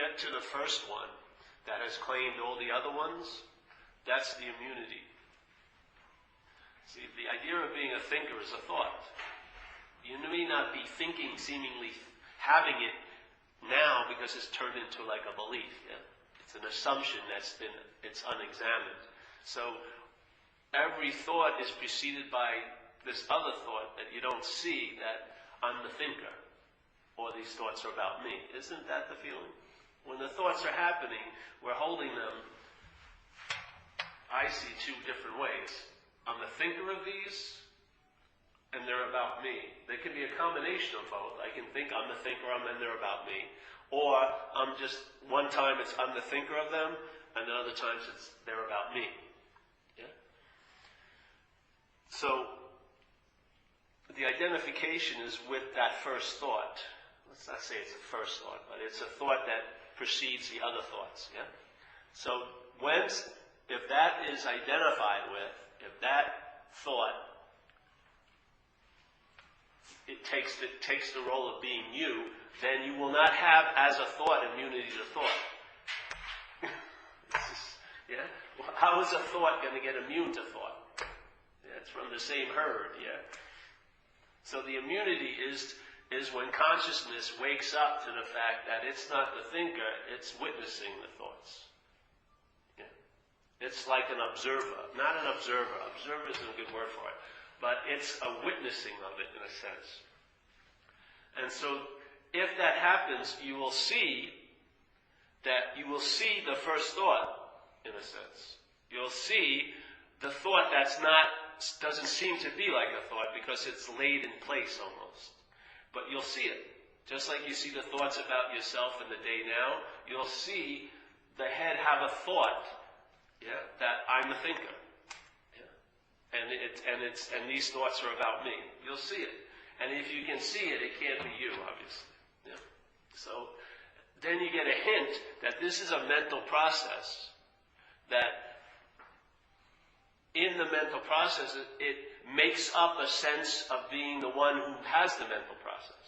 get to the first one that has claimed all the other ones, that's the immunity. See, the idea of being a thinker is a thought. You may not be thinking, seemingly having it now because it's turned into like a belief. Yeah? It's an assumption it's unexamined. So every thought is preceded by this other thought that you don't see, that I'm the thinker, or these thoughts are about me. Isn't that the feeling? When the thoughts are happening, we're holding them, I see two different ways. I'm the thinker of these, and they're about me. They can be a combination of both. I can think I'm the thinker of them and they're about me. Or I'm just, one time it's I'm the thinker of them, and then other times it's they're about me. Yeah? So, the identification is with that first thought. Let's not say it's the first thought, but it's a thought that precedes the other thoughts. Yeah? So, if that is identified with, if that thought, it takes the role of being you, then you will not have, as a thought, immunity to thought. Yeah? Well, how is a thought going to get immune to thought? Yeah, it's from the same herd. Yeah. So the immunity is when consciousness wakes up to the fact that it's not the thinker, it's witnessing the thoughts. Yeah. It's like an observer, not an observer. Observer isn't a good word for it, but it's a witnessing of it in a sense. And so, if that happens, you will see the first thought, in a sense. You'll see the thought doesn't seem to be like a thought because it's laid in place almost. But you'll see it. Just like you see the thoughts about yourself in the day now, you'll see the head have a thought, yeah, that I'm the thinker. Yeah. And these thoughts are about me. You'll see it. And if you can see it, it can't be you, obviously. Yeah. So then you get a hint that this is a mental process, that in the mental process, it makes up a sense of being the one who has the mental process.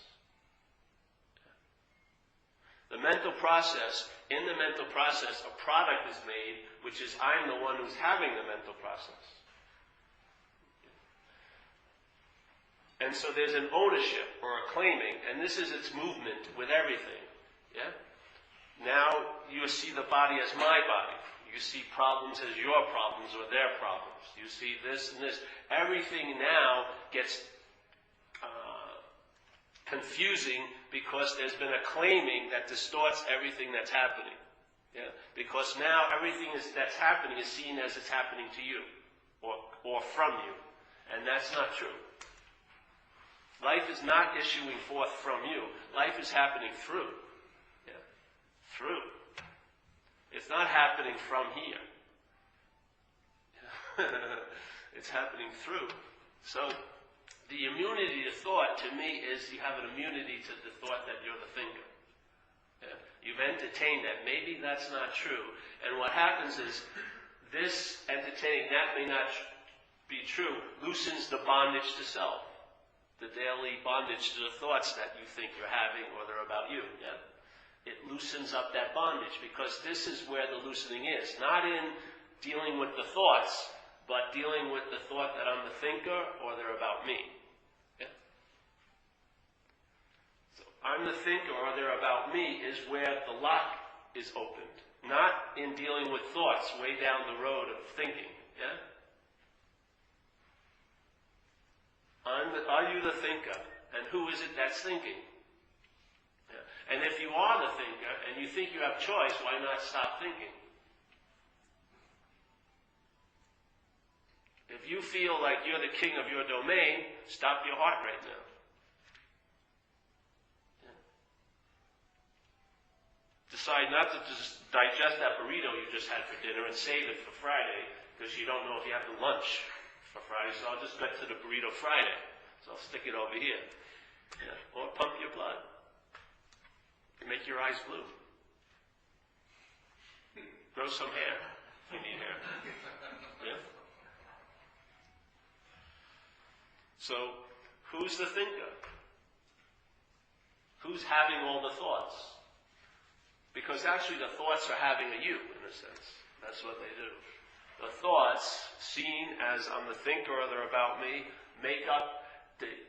The mental process, in the mental process, a product is made, which is I'm the one who's having the mental process. And so there's an ownership or a claiming, and this is its movement with everything. Yeah? Now you see the body as my body. You see problems as your problems or their problems. You see this and this. Everything now gets confusing because there's been a claiming that distorts everything that's happening. Yeah? Because now everything that's happening is seen as it's happening to you or from you. And that's not true. Life is not issuing forth from you. Life is happening through. Yeah? Through. It's not happening from here. It's happening through. So, the immunity to thought, to me, is you have an immunity to the thought that you're the thinker. Yeah? You've entertained that. Maybe that's not true. And what happens is, this entertaining, that may not be true, loosens the bondage to self. The daily bondage to the thoughts that you think you're having or they're about you. Yeah? It loosens up that bondage because this is where the loosening is. Not in dealing with the thoughts, but dealing with the thought that I'm the thinker or they're about me. Yeah? So I'm the thinker or they're about me is where the lock is opened. Not in dealing with thoughts way down the road of thinking. Yeah? Are you the thinker? And who is it that's thinking? Yeah. And if you are the thinker, and you think you have choice, why not stop thinking? If you feel like you're the king of your domain, stop your heart right now. Yeah. Decide not to just digest that burrito you just had for dinner and save it for Friday, because you don't know if you have the lunch for Friday, so I'll just get to the burrito Friday. So I'll stick it over here. Yeah. Or pump your blood. Make your eyes blue. Grow some hair if you need hair. Yeah. So, who's the thinker? Who's having all the thoughts? Because actually the thoughts are having a you, in a sense. That's what they do. The thoughts, seen as I'm the thinker or they're about me, make up,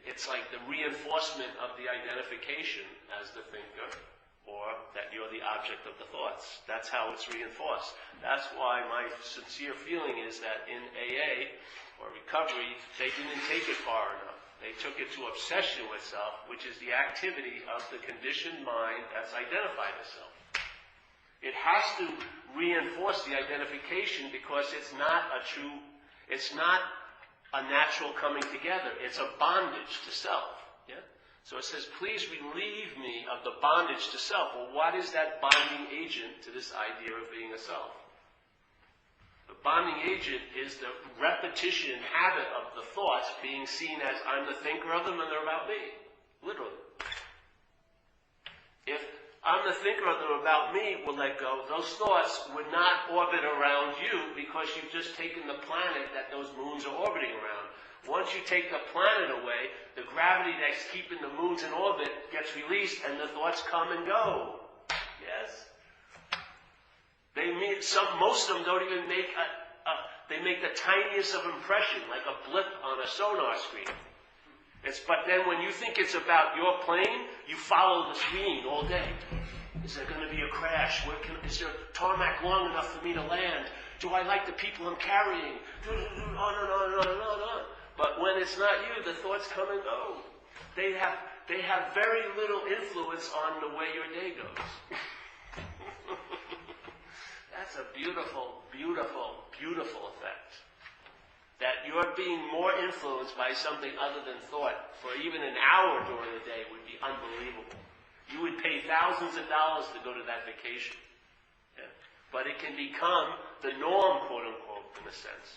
it's like the reinforcement of the identification as the thinker, or that you're the object of the thoughts. That's how it's reinforced. That's why my sincere feeling is that in AA, or recovery, they didn't take it far enough. They took it to obsession with self, which is the activity of the conditioned mind that's identified as self. It has to reinforce the identification because it's not a natural coming together. It's a bondage to self. Yeah? So it says, please relieve me of the bondage to self. Well, what is that bonding agent to this idea of being a self? The bonding agent is the repetition habit of the thoughts being seen as I'm the thinker of them and they're about me. Literally. If I'm the thinker of them about me will let go, those thoughts would not orbit around you because you've just taken the planet that those moons are orbiting around. Once you take the planet away, the gravity that's keeping the moons in orbit gets released and the thoughts come and go. Yes? Most of them don't even make they make the tiniest of impression, like a blip on a sonar screen. But then when you think it's about your plane, you follow the screen all day. Is there going to be a crash? Is there tarmac long enough for me to land? Do I like the people I'm carrying? On and on. But when it's not you, the thoughts come and go. They have very little influence on the way your day goes. That's a beautiful, beautiful, beautiful effect. That you're being more influenced by something other than thought for even an hour during the day would be unbelievable. You would pay thousands of dollars to go to that vacation. Yeah. But it can become the norm, quote unquote, in a sense,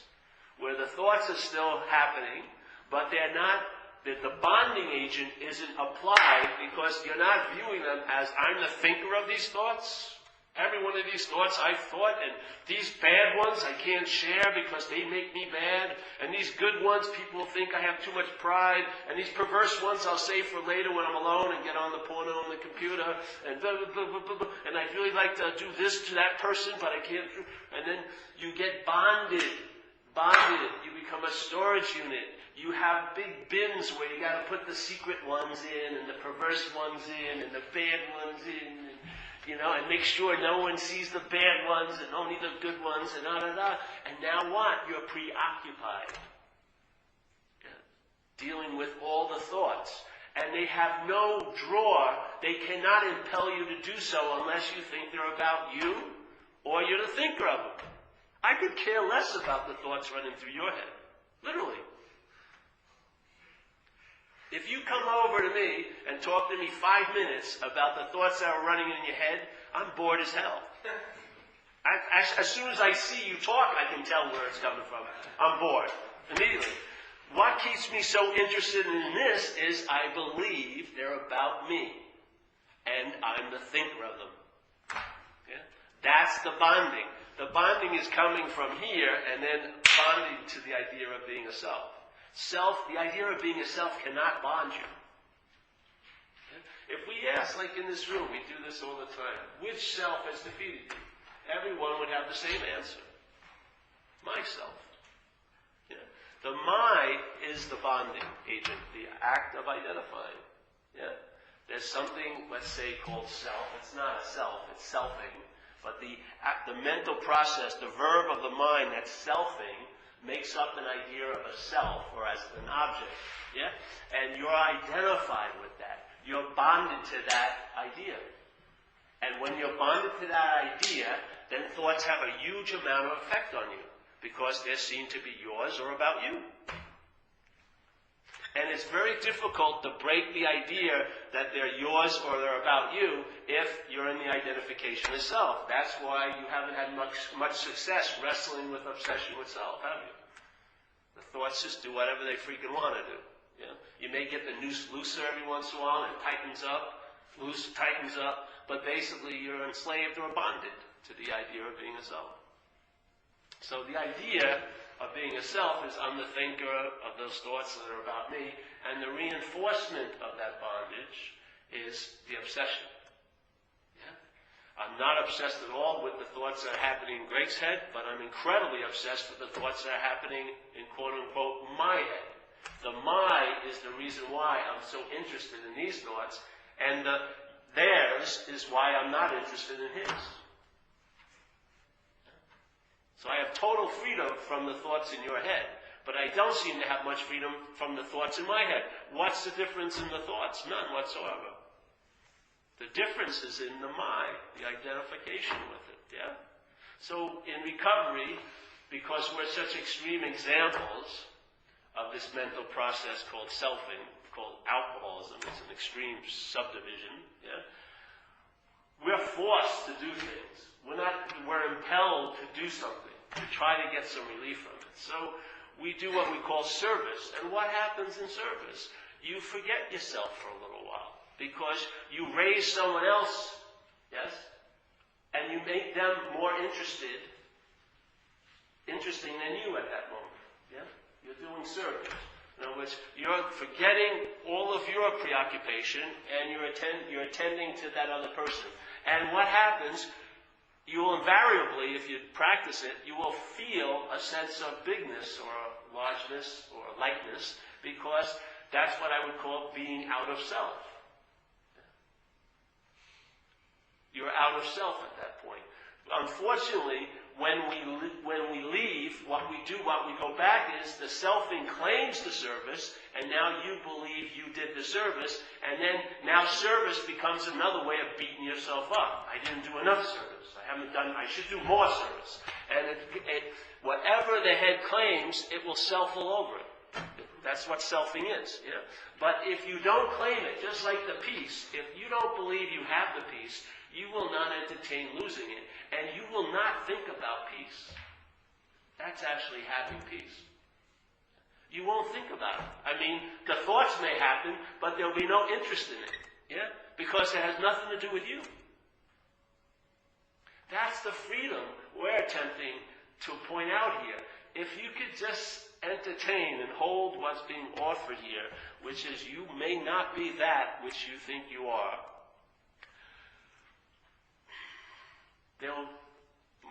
where the thoughts are still happening, but they're not, the bonding agent isn't applied because you're not viewing them as I'm the thinker of these thoughts. Every one of these thoughts I've thought, and these bad ones I can't share because they make me bad, and these good ones people think I have too much pride, and these perverse ones I'll save for later when I'm alone and get on the porno on the computer, and blah, blah, blah, blah, blah, blah, and I'd really like to do this to that person, but I can't do, and then you get bonded, you become a storage unit. You have big bins where you got to put the secret ones in, and the perverse ones in, and the bad ones in, and make sure no one sees the bad ones and only the good ones and da-da-da. And now what? You're preoccupied. Yeah. Dealing with all the thoughts. And they have no drawer. They cannot impel you to do so unless you think they're about you or you're the thinker of them. I could care less about the thoughts running through your head. Literally. If you come over to me and talk to me 5 minutes about the thoughts that are running in your head, I'm bored as hell. As soon as I see you talk, I can tell where it's coming from. I'm bored. Immediately. What keeps me so interested in this is I believe they're about me. And I'm the thinker of them. Yeah? That's the bonding. The bonding is coming from here and then bonding to the idea of being a self. The idea of being a self cannot bond you. If we ask, like in this room, we do this all the time, which self has defeated you? Everyone would have the same answer. Myself. Yeah. The my is the bonding agent, the act of identifying. Yeah. There's something, let's say, called self. It's not a self, it's selfing. But the mental process, the verb of the mind that's selfing, makes up an idea of a self or as an object, yeah? And you're identified with that. You're bonded to that idea. And when you're bonded to that idea, then thoughts have a huge amount of effect on you because they're seen to be yours or about you. And it's very difficult to break the idea that they're yours or they're about you if you're in the identification of self. That's why you haven't had much success wrestling with obsession with self, have you? The thoughts just do whatever they freaking want to do. Yeah? You may get the noose looser every once in a while and it tightens up, but basically you're enslaved or bonded to the idea of being a self. So the idea of being a self is I'm the thinker of those thoughts that are about me, and the reinforcement of that bondage is the obsession. Yeah? I'm not obsessed at all with the thoughts that are happening in Greg's head, but I'm incredibly obsessed with the thoughts that are happening in quote-unquote my head. The my is the reason why I'm so interested in these thoughts, and the theirs is why I'm not interested in his. So I have total freedom from the thoughts in your head, but I don't seem to have much freedom from the thoughts in my head. What's the difference in the thoughts? None whatsoever. The difference is in the my, the identification with it, yeah? So in recovery, because we're such extreme examples of this mental process called selfing, called alcoholism, it's an extreme subdivision, yeah? We're forced to do things. We're impelled to do something, to try to get some relief from it. So we do what we call service. And what happens in service? You forget yourself for a little while. Because you raise someone else, yes? And you make them more interesting than you at that moment. Yeah? You're doing service. In other words, you're forgetting all of your preoccupation and you're attending to that other person. And what happens, you will invariably, if you practice it, you will feel a sense of bigness or largeness or lightness, because that's what I would call being out of self. You're out of self at that point. Unfortunately, when we leave, what we go back is the selfing claims the service, and now you believe you did the service, and then now service becomes another way of beating yourself up. I didn't do enough service. I should do more service. And whatever the head claims, it will self all over it. That's what selfing is. Yeah? But if you don't claim it, just like the peace, if you don't believe you have the peace, you will not entertain losing it, and you will not think about peace. That's actually having peace. You won't think about it. I mean, the thoughts may happen, but there'll be no interest in it. Yeah? Because it has nothing to do with you. That's the freedom we're attempting to point out here. If you could just entertain and hold what's being offered here, which is you may not be that which you think you are.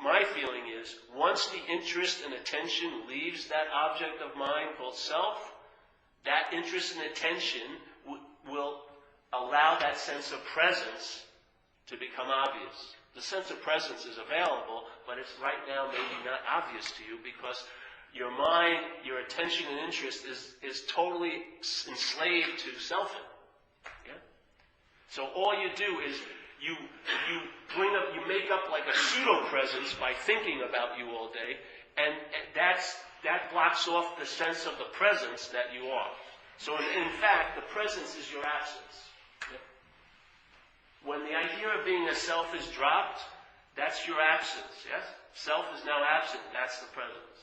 My feeling is, once the interest and attention leaves that object of mind called self, that interest and attention will allow that sense of presence to become obvious. The sense of presence is available, but it's right now maybe not obvious to you because your mind, your attention and interest is totally enslaved to selfing. Yeah? So all you do is you make up like a pseudo-presence by thinking about you all day, and that blocks off the sense of the presence that you are. So in fact, the presence is your absence. Yeah? When the idea of being a self is dropped, that's your absence, yes? Self is now absent, that's the presence.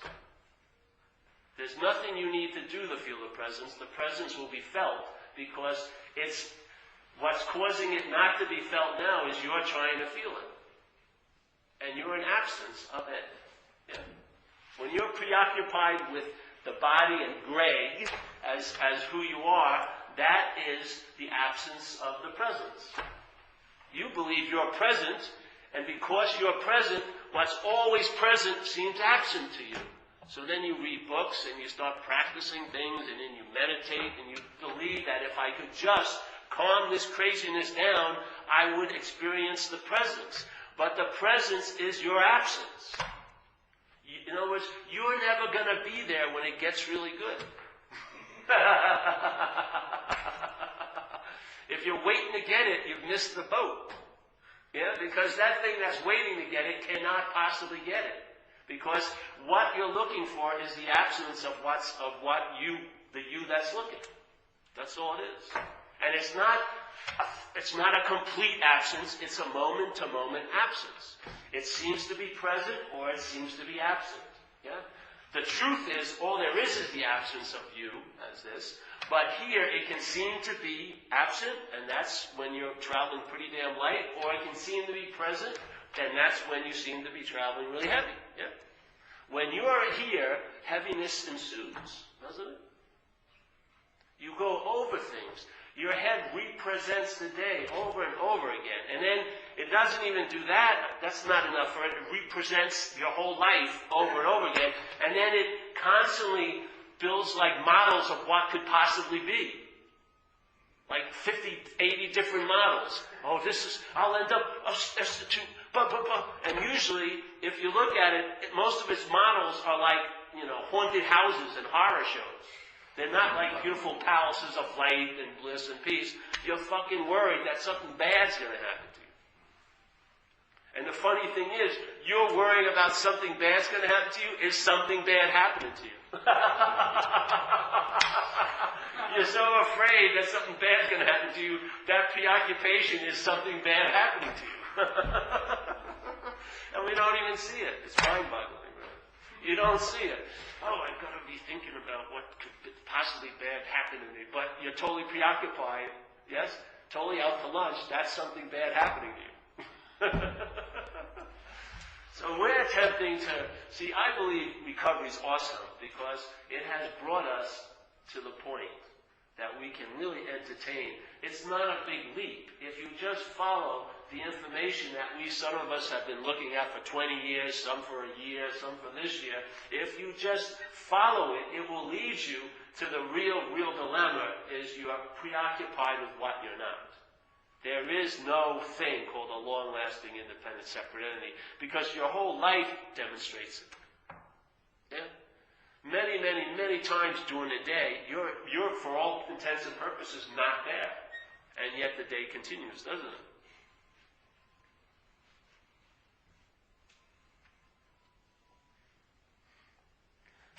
There's nothing you need to do to feel the presence. The presence will be felt because it's what's causing it not to be felt now is you're trying to feel it. And you're in absence of it. Yeah. When you're preoccupied with the body and Greg as who you are, that is the absence of the presence. You believe you're present, and because you're present, what's always present seems absent to you. So then you read books and you start practicing things and then you meditate and you believe that if I could just calm this craziness down, I would experience the presence. But the presence is your absence. In other words, you're never going to be there when it gets really good. If you're waiting to get it, you've missed the boat. Yeah, because that thing that's waiting to get it cannot possibly get it. Because what you're looking for is the absence of the you that's looking. That's all it is. And it's not a complete absence, it's a moment-to-moment absence. It seems to be present or it seems to be absent. Yeah? The truth is, all there is the absence of you as this. But here, it can seem to be absent, and that's when you're traveling pretty damn light, or it can seem to be present, and that's when you seem to be traveling really heavy. Yeah? When you are here, heaviness ensues, doesn't it? You go over things. Your head represents the day over and over again. And then it doesn't even do that. That's not enough for it. It represents your whole life over and over again. And then it constantly builds like models of what could possibly be. Like 50, 80 different models. Oh, I'll end up a institute, blah, blah, blah. And usually, if you look at it, most of its models are like, haunted houses and horror shows. They're not like beautiful palaces of light and bliss and peace. You're fucking worried that something bad's going to happen to you. And the funny thing is, you're worrying about something bad's going to happen to you is something bad happening to you. You're so afraid that something bad's going to happen to you, that preoccupation is something bad happening to you. And we don't even see it. It's mind-boggling, right? You don't see it. Oh, I've got to be thinking about what could possibly bad happen to me. But you're totally preoccupied, yes? Totally out to lunch. That's something bad happening to you. So we're attempting to... See, I believe recovery is awesome because it has brought us to the point that we can really entertain. It's not a big leap. If you just follow the information that some of us have been looking at for 20 years, some for a year, some for this year, if you just follow it, it will lead you to the real dilemma is you are preoccupied with what you're not. There is no thing called a long-lasting, independent, separate entity because your whole life demonstrates it. Yeah? Many, many, many times during the day, you're for all intents and purposes not there. And yet the day continues, doesn't it?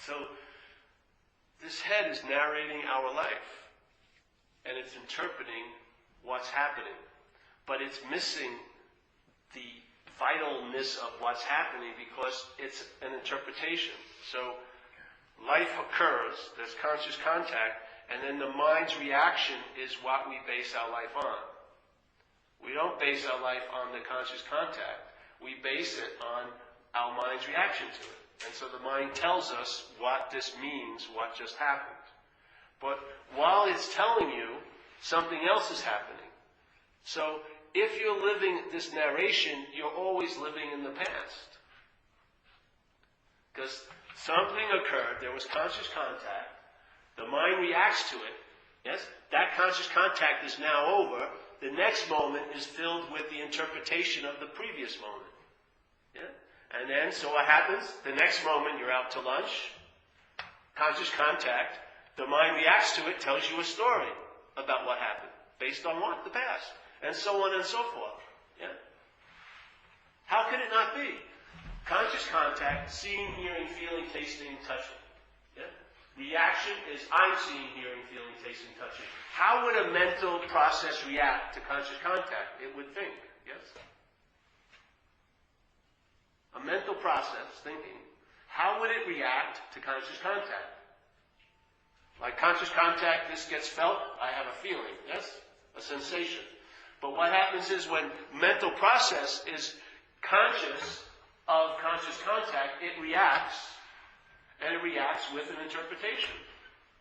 So, this head is narrating our life. And it's interpreting what's happening. But it's missing the vitalness of what's happening because it's an interpretation. So, life occurs, there's conscious contact, and then the mind's reaction is what we base our life on. We don't base our life on the conscious contact. We base it on our mind's reaction to it. And so the mind tells us what this means, what just happened. But while it's telling you, something else is happening. So if you're living this narration, you're always living in the past. Because something occurred, there was conscious contact, the mind reacts to it, yes? That conscious contact is now over, the next moment is filled with the interpretation of the previous moment. Yeah? And then, so what happens? The next moment you're out to lunch, conscious contact, the mind reacts to it, tells you a story about what happened, based on what? The past. And so on and so forth. Yeah? How could it not be? Conscious contact, seeing, hearing, feeling, tasting, touching. Yeah? Reaction is I'm seeing, hearing, feeling, tasting, touching. How would a mental process react to conscious contact? It would think, yes? A mental process, thinking, how would it react to conscious contact? Like conscious contact, this gets felt, I have a feeling, yes? A sensation. But what happens is when mental process is conscious of conscious contact, it reacts, and it reacts with an interpretation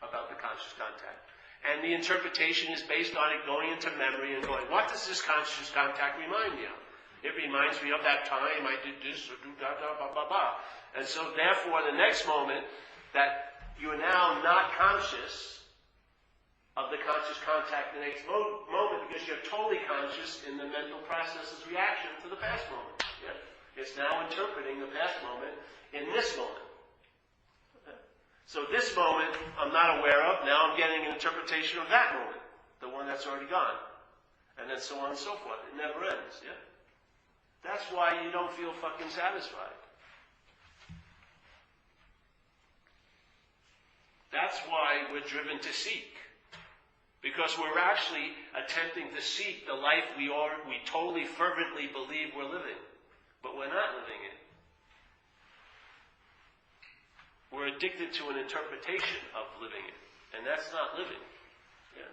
about the conscious contact. And the interpretation is based on it going into memory and going, what does this conscious contact remind me of? It reminds me of that time I did this or do da da blah blah blah. And so therefore the next moment that you are now not conscious of the conscious contact the next moment because you're totally conscious in the mental process's reaction to the past moment. Yeah? It's now interpreting the past moment in this moment. Okay? So this moment I'm not aware of, now I'm getting an interpretation of that moment, the one that's already gone. And then so on and so forth. It never ends. Yeah? That's why you don't feel fucking satisfied. That's why we're driven to seek. Because we're actually attempting to seek the life we totally fervently believe we're living. But we're not living it. We're addicted to an interpretation of living it. And that's not living. Yeah.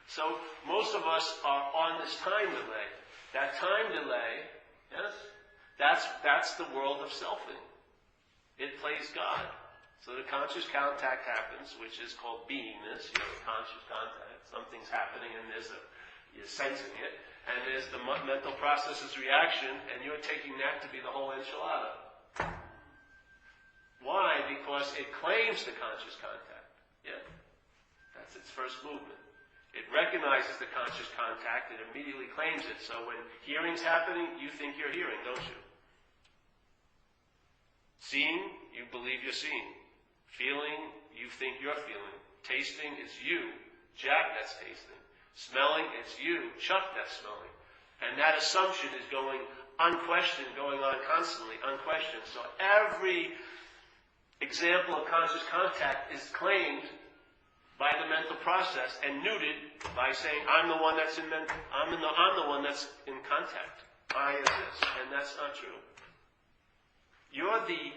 So most of us are on this time delay. That time delay, yes, that's the world of selfing. It plays God. So the conscious contact happens, which is called beingness, conscious contact. Something's happening and you're sensing it. And there's the mental processes reaction, and you're taking that to be the whole enchilada. Why? Because it claims the conscious contact. Yeah? That's its first movement. It recognizes the conscious contact and immediately claims it. So when hearing's happening, you think you're hearing, don't you? Seeing, you believe you're seeing. Feeling, you think you're feeling. Tasting is you. Jack, that's tasting. Smelling, it's you. Chuck, that's smelling. And that assumption is going unquestioned, going on constantly, unquestioned. So every example of conscious contact is claimed by the mental process and neutered by saying, I'm the one that's I'm the one that's in contact. I exist. And that's not true. You're the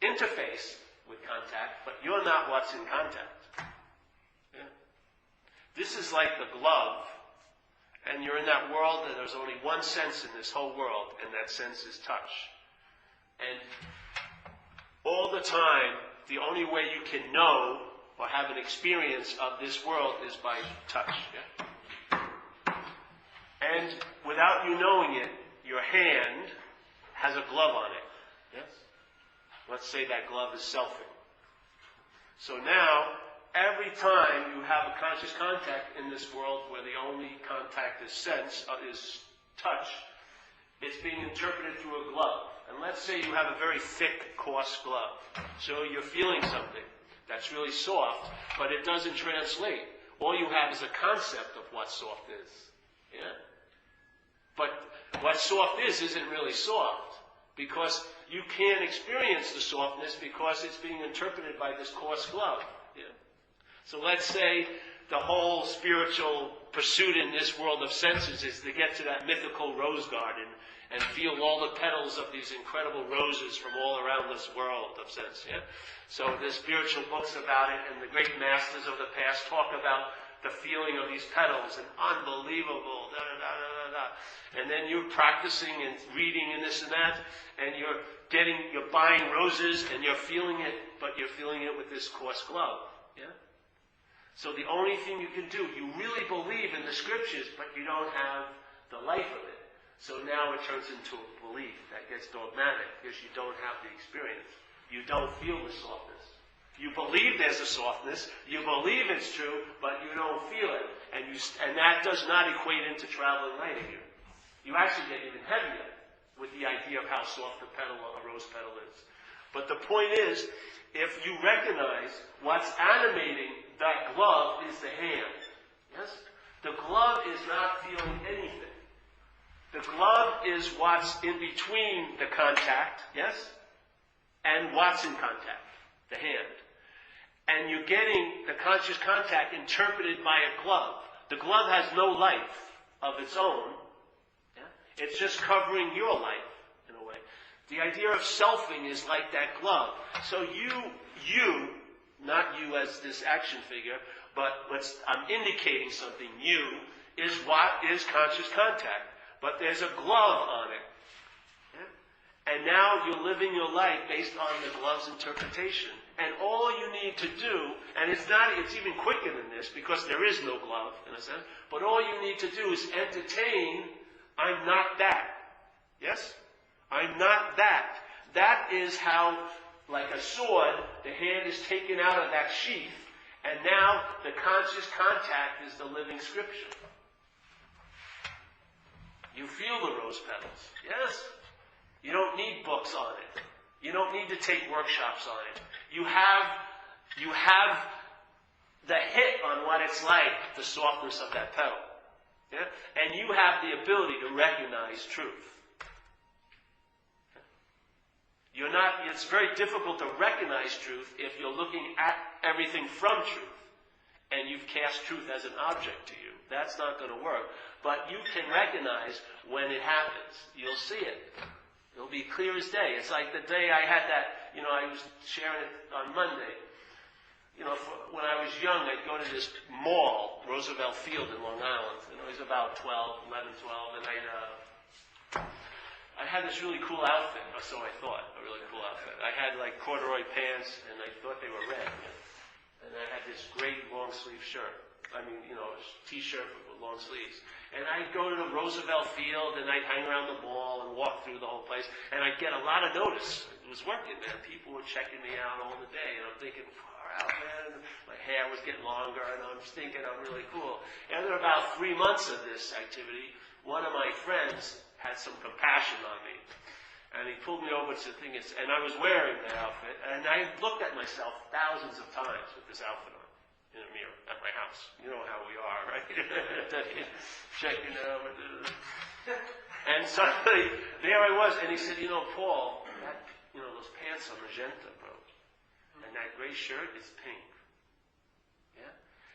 interface with contact, but you're not what's in contact. Yeah. This is like the glove, and you're in that world and there's only one sense in this whole world, and that sense is touch. And all the time, the only way you can know or have an experience of this world is by touch. Yeah? And without you knowing it, your hand has a glove on it. Yes? Let's say that glove is selfing. So now, every time you have a conscious contact in this world where the only contact is sense, is touch, it's being interpreted through a glove. And let's say you have a very thick, coarse glove. So you're feeling something that's really soft, but it doesn't translate. All you have is a concept of what soft is. Yeah? But what soft isn't really soft, because you can't experience the softness because it's being interpreted by this coarse glove. Yeah? So let's say the whole spiritual pursuit in this world of senses is to get to that mythical rose garden and feel all the petals of these incredible roses from all around this world of sense. Yeah? So there's spiritual books about it, and the great masters of the past talk about the feeling of these petals and unbelievable, da-da-da-da-da-da. And then you're practicing and reading and this and that, and you're buying roses and you're feeling it, but you're feeling it with this coarse glove. Yeah? So the only thing you can do, you really believe in the scriptures, but you don't have the life of it. So now it turns into a belief that gets dogmatic because you don't have the experience. You don't feel the softness. You believe there's a softness, you believe it's true, but you don't feel it. And that does not equate into traveling light here. You actually get even heavier with the idea of how soft a rose petal is. But the point is, if you recognize what's animating that glove is the hand. Yes? The glove is not feeling anything. The glove is what's in between the contact, yes? And what's in contact, the hand. And you're getting the conscious contact interpreted by a glove. The glove has no life of its own. Yeah? It's just covering your life, in a way. The idea of selfing is like that glove. So you, not you as this action figure, but I'm indicating something. You is what is conscious contact. But there's a glove on it. Yeah? And now you're living your life based on the glove's interpretation. And all you need to do, and it's even quicker than this because there is no glove, in a sense, but all you need to do is entertain, I'm not that. Yes? I'm not that. That is how, like a sword, the hand is taken out of that sheath, and now the conscious contact is the living scripture. You feel the rose petals. Yes? You don't need books on it. You don't need to take workshops on it. You have the hit on what it's like, the softness of that petal. Yeah? And you have the ability to recognize truth. It's very difficult to recognize truth if you're looking at everything from truth and you've cast truth as an object to you. That's not going to work. But you can recognize when it happens. You'll see it. It'll be clear as day. It's like the day I had that, I was sharing it on Monday. When I was young, I'd go to this mall, Roosevelt Field in Long Island. It was about 11, 12, and I had this really cool outfit, or so I thought, a really cool outfit. I had like corduroy pants, and I thought they were red. And I had this great long sleeve shirt. I mean, t-shirt with long sleeves. And I'd go to the Roosevelt Field, and I'd hang around the mall and walk through the whole place, and I'd get a lot of notice. It was working, man. People were checking me out all the day, and I'm thinking, far out, man. My hair was getting longer, and I'm just thinking I'm really cool. After about 3 months of this activity, one of my friends had some compassion on me. And he pulled me over to the thing, and I was wearing that outfit, and I looked at myself thousands of times with this outfit on in a mirror at my house. You know how we are, right? Checking out. And suddenly, there I was, and he said, Paul, those pants are magenta, bro. And that gray shirt is pink. Yeah?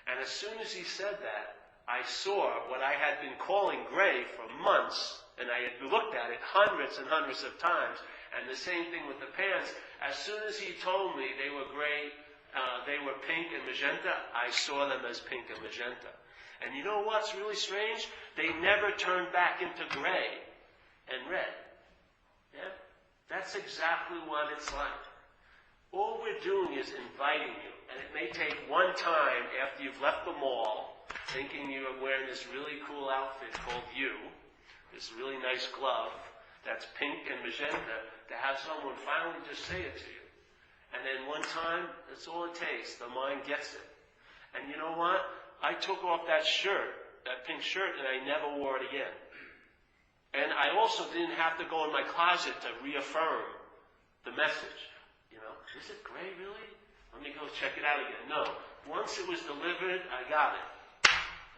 And as soon as he said that, I saw what I had been calling gray for months, and I had looked at it hundreds and hundreds of times. And the same thing with the pants. As soon as he told me they were gray, they were pink and magenta, I saw them as pink and magenta. And you know what's really strange? They never turned back into gray and red. Yeah? That's exactly what it's like. All we're doing is inviting you. And it may take one time after you've left the mall, thinking you are wearing this really cool outfit called you, this really nice glove that's pink and magenta, to have someone finally just say it to you. And then one time, that's all it takes. The mind gets it. And you know what? I took off that shirt, that pink shirt, and I never wore it again. And I also didn't have to go in my closet to reaffirm the message. Is it gray really? Let me go check it out again. No. Once it was delivered, I got it.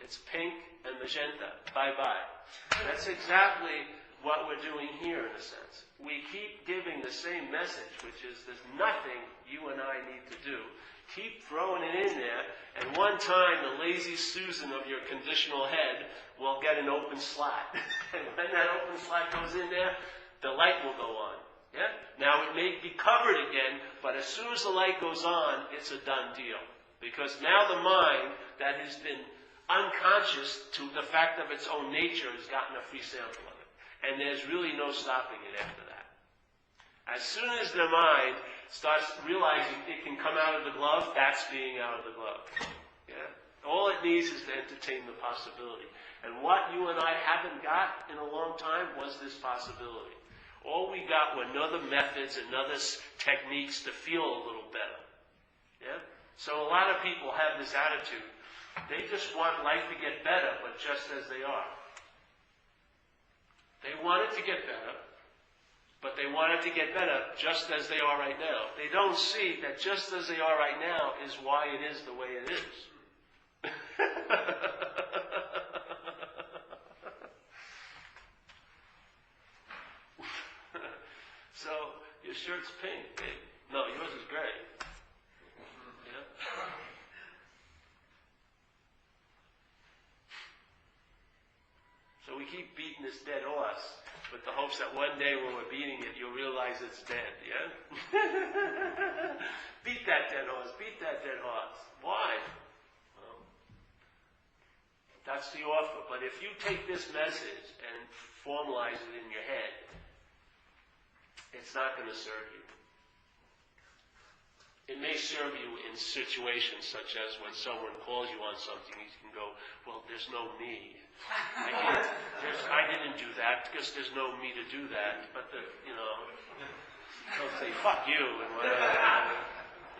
It's pink and magenta. Bye-bye. That's exactly what we're doing here in a sense. We keep giving the same message, which is there's nothing you and I need to do. Keep throwing it in there, and one time the lazy Susan of your conditional head will get an open slot. And when that open slot goes in there, the light will go on. Yeah? Now it may be covered again, but as soon as the light goes on, it's a done deal. Because now the mind that has been unconscious to the fact of its own nature has gotten a free sample of it. And there's really no stopping it after that. As soon as the mind starts realizing it can come out of the glove, that's being out of the glove. Yeah? All it needs is to entertain the possibility. And what you and I haven't got in a long time was this possibility. All we got were other methods and other techniques to feel a little better. Yeah? So a lot of people have this attitude. They just want life to get better, but just as they are. They want it to get better, but they want it to get better just as they are right now. They don't see that just as they are right now is why it is the way it is. So, your shirt's pink, babe. No, yours is gray. Yeah? So we keep beating this dead horse with the hopes that one day when we're beating it, you'll realize it's dead, yeah? Beat that dead horse, beat that dead horse. Why? Well, that's the offer. But if you take this message and formalize it in your head, it's not going to serve you. It may serve you in situations such as when someone calls you on something, you can go, well, there's no me. I didn't do that because there's no me to do that. But, they'll say, fuck you, and whatever.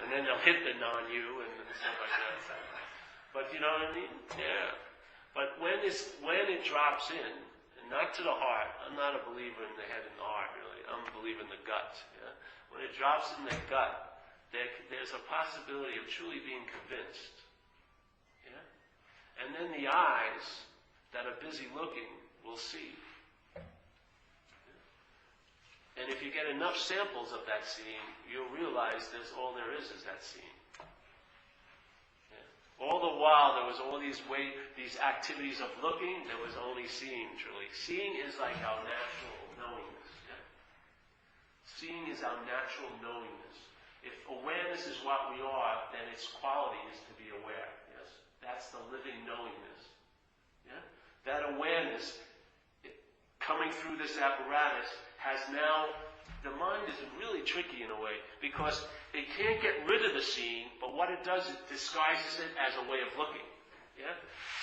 And then they'll hit the non-you and stuff like that. But you know what I mean? Yeah. But when it drops in, and not to the heart, I'm not a believer in the head and the heart, really. I'm a believer in the gut. Yeah? When it drops in the gut, there's a possibility of truly being convinced. Yeah? And then the eyes that are busy looking will see. Yeah? And if you get enough samples of that seeing, you'll realize all there is that seeing. Yeah? All the while there was all these activities of looking, there was only seeing, truly. Seeing is like our natural knowingness. Seeing is our natural knowingness. If awareness is what we are, then its quality is to be aware. Yes, that's the living knowingness. Yeah, that awareness coming through this apparatus has now, the mind is really tricky in a way, because it can't get rid of the seeing, but what it does, it disguises it as a way of looking. Yeah?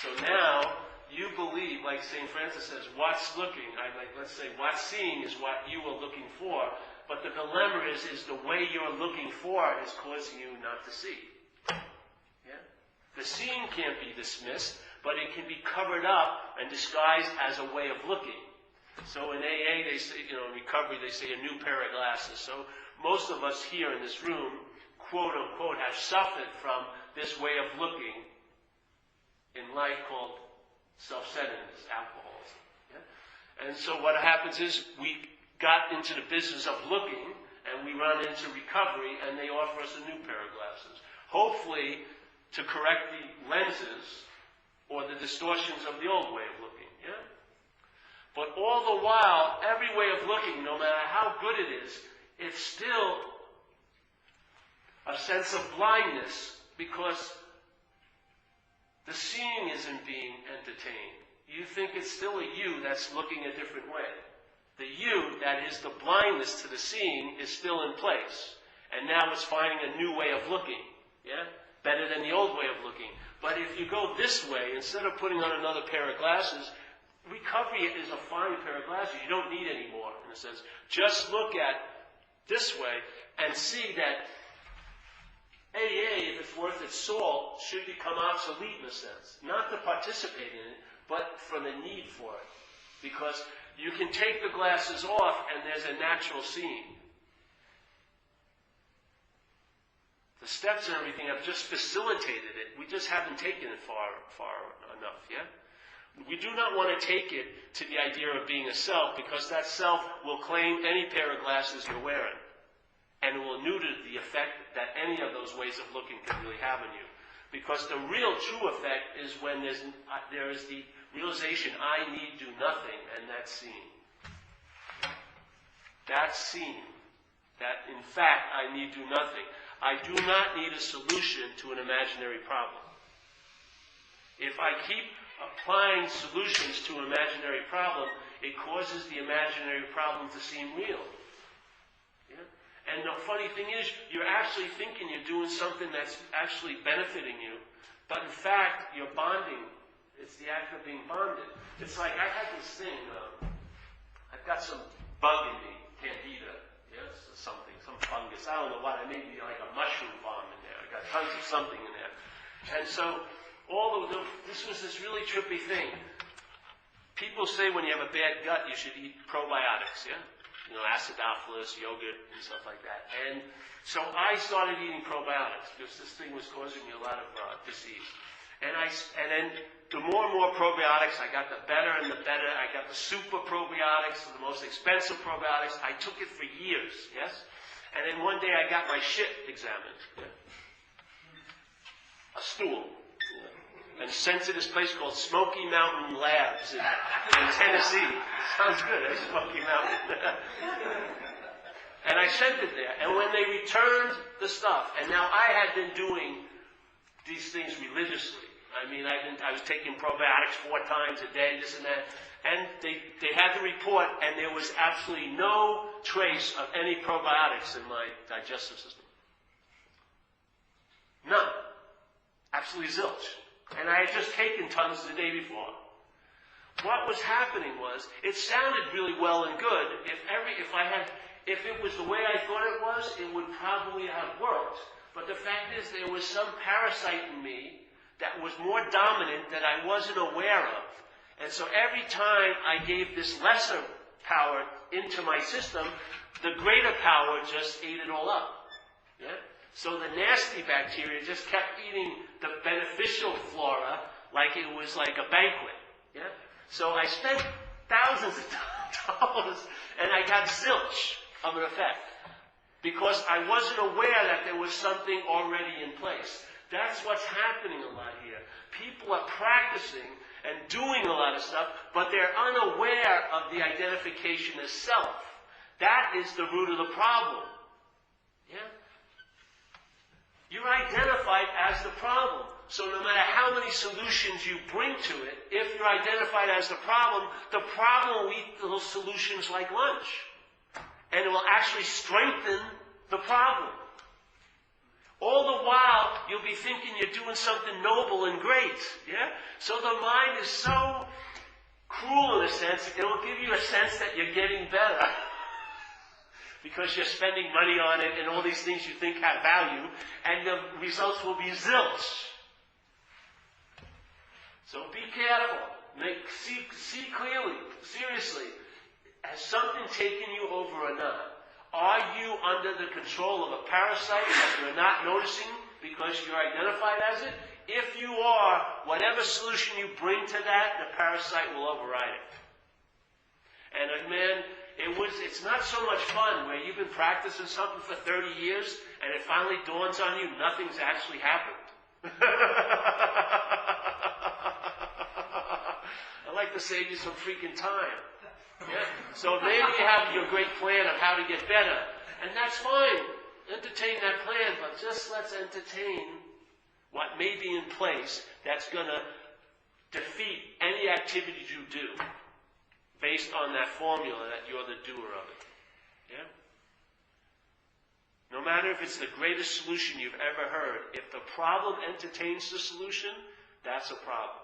So now, you believe, like St. Francis says, what's looking, let's say, what's seeing is what you are looking for, but the dilemma is the way you're looking for is causing you not to see. Yeah? The seeing can't be dismissed, but it can be covered up and disguised as a way of looking. So in AA, they say, in recovery, they say a new pair of glasses. So most of us here in this room, quote unquote, have suffered from this way of looking in life called self-centeredness, alcoholism. Yeah? And so what happens is we got into the business of looking, and we run into recovery, and they offer us a new pair of glasses. Hopefully to correct the lenses or the distortions of the old way of looking. Yeah? But all the while, every way of looking, no matter how good it is, it's still a sense of blindness, because the seeing isn't being entertained. You think it's still a you that's looking a different way. The you, that is the blindness to the seeing, is still in place. And now it's finding a new way of looking. Yeah? Better than the old way of looking. But if you go this way, instead of putting on another pair of glasses, recovery is a fine pair of glasses. You don't need any more, in a sense. Just look at this way and see that AA, if it's worth its salt, should become obsolete in a sense. Not to participate in it, but for the need for it. Because you can take the glasses off and there's a natural seeing. The steps and everything have just facilitated it. We just haven't taken it far enough, yeah? We do not want to take it to the idea of being a self, because that self will claim any pair of glasses you're wearing. And it will neuter the effect that any of those ways of looking can really have on you. Because the real true effect is when there is the realization, I need do nothing, and that's seen. That's seen. That, in fact, I need do nothing. I do not need a solution to an imaginary problem. If I keep applying solutions to an imaginary problem, it causes the imaginary problem to seem real. Yeah? And the funny thing is, you're actually thinking you're doing something that's actually benefiting you, but in fact, you're bonding. It's the act of being bonded. It's like, I had this thing, I've got some bug in me, candida, yes, something, some fungus, I don't know what, I may be like a mushroom bomb in there. I got tons of something in there. And so, this was this really trippy thing. People say when you have a bad gut, you should eat probiotics, yeah? Acidophilus, yogurt, and stuff like that. And so I started eating probiotics, because this thing was causing me a lot of disease. And then the more and more probiotics, I got the better and the better. I got the super probiotics, the most expensive probiotics. I took it for years, yes? And then one day I got my shit examined. Yeah? A stool. Yeah. And sent to this place called Smoky Mountain Labs in Tennessee. Sounds good, eh? Smoky Mountain. And I sent it there. And when they returned the stuff, and now I had been doing these things religiously. I mean, I was taking probiotics 4 times a day, this and that. And they had the report, and there was absolutely no trace of any probiotics in my digestive system. None. Absolutely zilch. And I had just taken tons the day before. What was happening was, it sounded really well and good. If it was the way I thought it was, it would probably have worked. But the fact is, there was some parasite in me that was more dominant that I wasn't aware of. And so every time I gave this lesser power into my system, the greater power just ate it all up. Yeah? So the nasty bacteria just kept eating the beneficial flora like it was like a banquet. Yeah? So I spent thousands of dollars and I got zilch of an effect. Because I wasn't aware that there was something already in place. That's what's happening a lot here. People are practicing and doing a lot of stuff, but they're unaware of the identification as self. That is the root of the problem. Yeah? You're identified as the problem. So no matter how many solutions you bring to it, if you're identified as the problem will eat those solutions like lunch. And it will actually strengthen the problem. All the while, you'll be thinking you're doing something noble and great. Yeah? So the mind is so cruel in a sense, it'll give you a sense that you're getting better. Because you're spending money on it and all these things you think have value, and the results will be zilch. So be careful. See clearly, seriously. Has something taken you over or not? Are you under the control of a parasite that you're not noticing because you're identified as it? If you are, whatever solution you bring to that, the parasite will override it. And man, it's not so much fun where you've been practicing something for 30 years and it finally dawns on you nothing's actually happened. I'd like to save you some freaking time. Yeah? So maybe you have your great plan of how to get better, and that's fine. Entertain that plan, but just let's entertain what may be in place that's going to defeat any activity you do based on that formula that you're the doer of it. Yeah? No matter if it's the greatest solution you've ever heard, if the problem entertains the solution, that's a problem.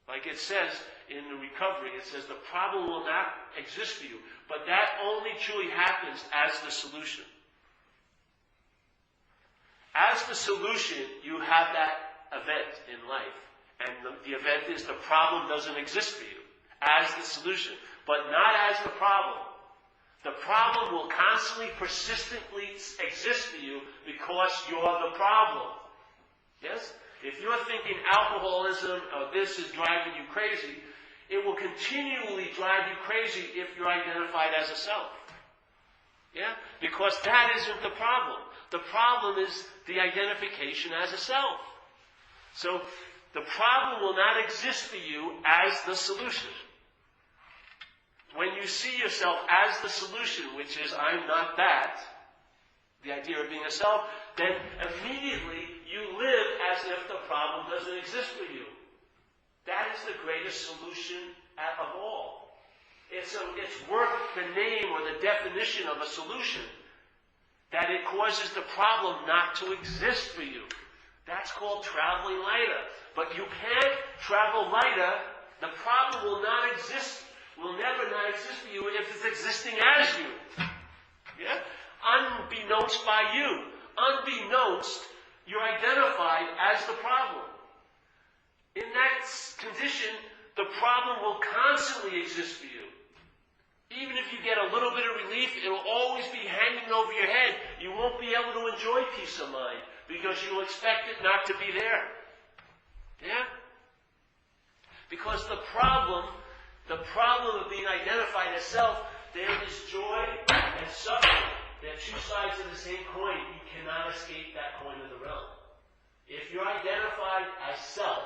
Like it says in the recovery, it says the problem will not exist for you, but that only truly happens as the solution. As the solution, you have that event in life. And the event is the problem doesn't exist for you as the solution, but not as the problem. The problem will constantly, persistently exist for you because you're the problem. Yes? If you're thinking alcoholism or this is driving you crazy, it will continually drive you crazy if you're identified as a self. Yeah? Because that isn't the problem. The problem is the identification as a self. So, the problem will not exist for you as the solution. When you see yourself as the solution, which is I'm not that, the idea of being a self, then immediately you live as if the problem doesn't exist for you. That is the greatest solution of all. It's worth the name or the definition of a solution, that it causes the problem not to exist for you. That's called traveling lighter. But you can't travel lighter. The problem will never not exist for you if it's existing as you. Yeah? Unbeknownst by you. Unbeknownst, you're identified as the problem. In that condition, the problem will constantly exist for you. Even if you get a little bit of relief, it will always be hanging over your head. You won't be able to enjoy peace of mind because you'll expect it not to be there. Yeah? Because the problem of being identified as self, there is joy and suffering. They're two sides of the same coin. You cannot escape that coin of the realm. If you're identified as self,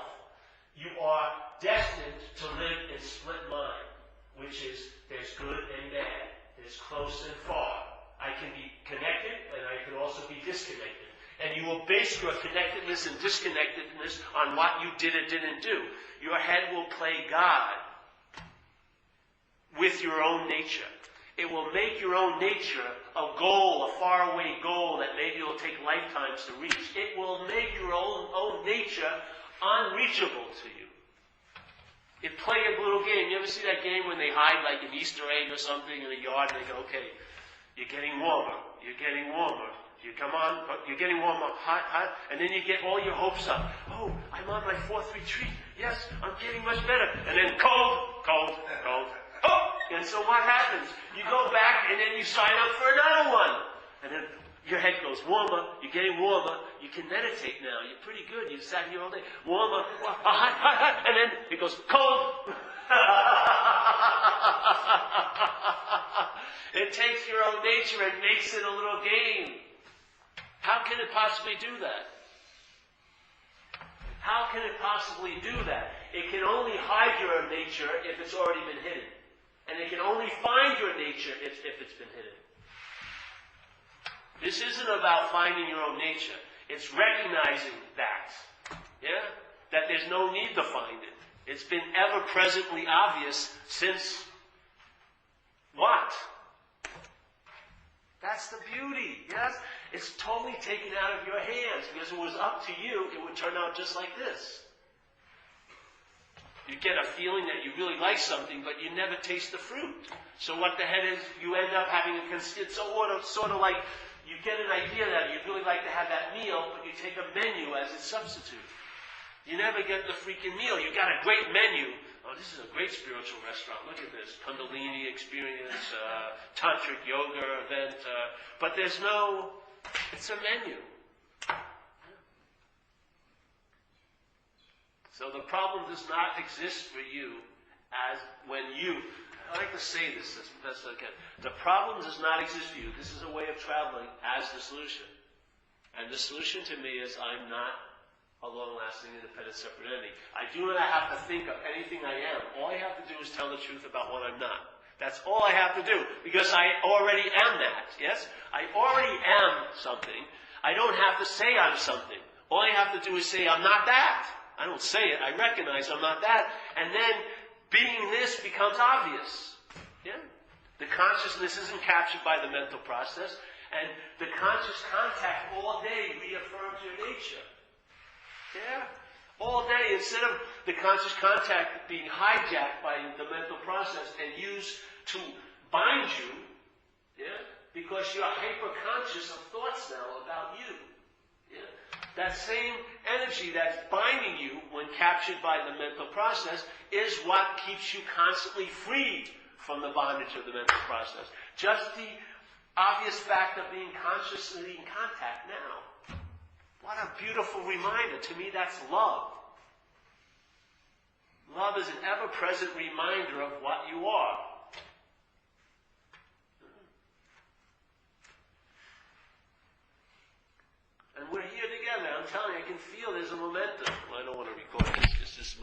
you are destined to live in split mind, which is there's good and bad, there's close and far. I can be connected and I can also be disconnected. And you will base your connectedness and disconnectedness on what you did or didn't do. Your head will play God with your own nature. It will make your own nature a goal, a faraway goal that maybe will take lifetimes to reach. It will make your own nature unreachable to you. You play a little game. You ever see that game when they hide like an Easter egg or something in the yard and they go, okay, you're getting warmer, you're getting warmer. You come on, you're getting warmer, hot, and then you get all your hopes up. Oh, I'm on my fourth retreat. Yes, I'm getting much better. And then cold, cold, cold. Oh! And so what happens? You go back and then you sign up for another one. And then your head goes warmer, you're getting warmer, you can meditate now, you're pretty good, you sat here all day, warmer, hot, hot, hot, and then it goes cold. It takes your own nature and makes it a little game. How can it possibly do that? How can it possibly do that? It can only hide your nature if it's already been hidden. And it can only find your nature if it's been hidden. This isn't about finding your own nature. It's recognizing that. Yeah? that there's no need to find it. It's been ever-presently obvious since what? That's the beauty, yes? It's totally taken out of your hands, because if it was up to you, it would turn out just like this. You get a feeling that you really like something, but you never taste the fruit. So what the head is, you end up having it's sort of like you get an idea that you'd really like to have that meal, but you take a menu as its substitute. You never get the freaking meal. You got a great menu. Oh, this is a great spiritual restaurant. Look at this. Kundalini experience, tantric yoga event. But there's no, it's a menu. So the problem does not exist for you as when you, I like to say this as best I can. The problem does not exist for you. This is a way of traveling as the solution. And the solution to me is I'm not a long-lasting, independent, separate entity. I do not have to think of anything I am. All I have to do is tell the truth about what I'm not. That's all I have to do, because I already am that, yes? I already am something. I don't have to say I'm something. All I have to do is say I'm not that. I don't say it. I recognize I'm not that. And then being this becomes obvious. Yeah? The consciousness isn't captured by the mental process, and the conscious contact all day reaffirms your nature. Yeah? All day, instead of the conscious contact being hijacked by the mental process and used to bind you, yeah? Because you're hyper-conscious of thoughts now about you. Yeah? That same energy that's binding you when captured by the mental process is what keeps you constantly freed from the bondage of the mental process. Just the obvious fact of being consciously in contact now. What a beautiful reminder. To me, that's love. Love is an ever-present reminder of what you are. And we're here together. I'm telling you, I can feel there's a momentum. Well, I don't want to record this. Just